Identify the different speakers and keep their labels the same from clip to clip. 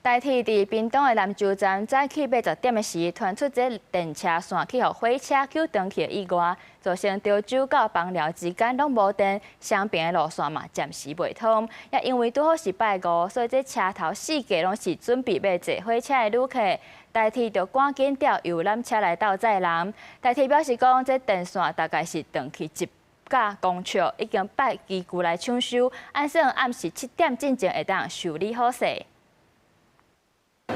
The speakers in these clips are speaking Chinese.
Speaker 1: 台鐵佇屏東的南州站早起80點的時，傳出這電車線去予火車救斷去的意外，造成潮州到枋寮之間攏無電，雙邊的路線嘛暫時袂通。也因為拄好是拜五，所以這車頭四架攏是準備要坐火車的旅客，台鐵就趕緊調遊覽車來到載人。台鐵表示講，這電線大概是斷去1架公尺，已經派機具來搶修，按算暗時7點之前會當修理好勢。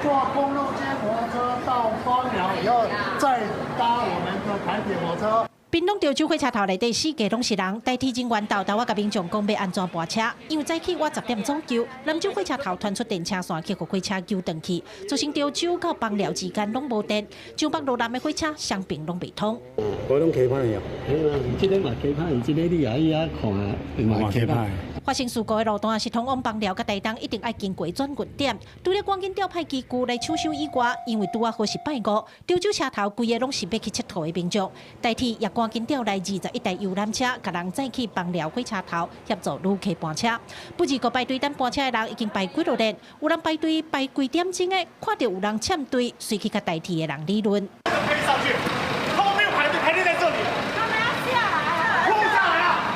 Speaker 2: 坐公路接駁車到枋寮以後，再搭我們的台鐵火車。
Speaker 3: 屏東潮州火車頭內底4架攏是人，台鐵人員到我甲民眾講要安怎搬車，因為早起我10點左右，南州火車頭傳出電車線去予火車救斷去，造成潮州到枋寮之間攏無電，上北路南的火車雙邊攏未通。
Speaker 4: 我攏開歹呀，即個嘛開歹，即個你也要看啊，嘛開歹。
Speaker 3: 發生事故的路段是通往枋寮甲台東，一定要經過轉運點。除了趕緊調派機具來搶修以外，因為拄啊好是拜五，潮州車頭規個攏是要去佚佗的民眾，台鐵也趕緊調來21台遊覽車，甲人載去枋寮火車頭協助旅客搬車。不止個排隊等搬車的人已經排幾落列，有人排隊排幾點鐘的，看到有人欠隊，隨去甲台鐵的人理論。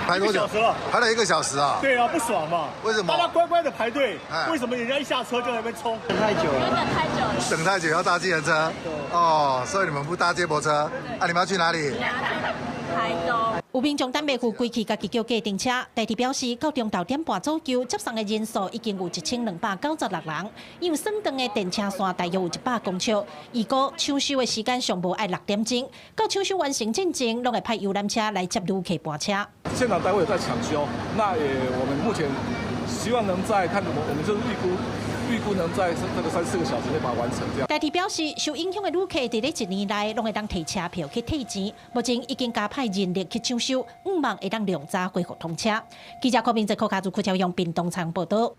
Speaker 5: 排多久？排了1個小時啊！
Speaker 2: 對啊，不爽嘛？
Speaker 5: 為什麼？
Speaker 2: 大家乖乖的排隊，為什麼人家一下車就在那邊衝？
Speaker 4: 等太久了，
Speaker 6: 等太久了。
Speaker 5: 等太久要搭計程車？哦，所以你們不搭接駁車？啊，你們要去哪裡？
Speaker 6: 台東。
Speaker 3: 有民眾等袂赴歸去，家己叫計程車。台鐵表示，到中晝點半左右接送的人數已經有1296人，因為算長的電車線大約有100公尺，預估搶修的時間上無愛6點鐘，到搶修完成之前，攏會派遊覽車來接旅客搬車。
Speaker 7: 現場單位有在搶修，那我們目前希望能在看我們就是預估能在這個3、4個小時內把它完成。這樣。台
Speaker 3: 鐵表示，受影響的旅客在這1年內攏會當提車票去退錢，目前已經加派人力去搶修，希望會當量早恢復通車。記者柯明在柯卡組柯超用屏東場報道。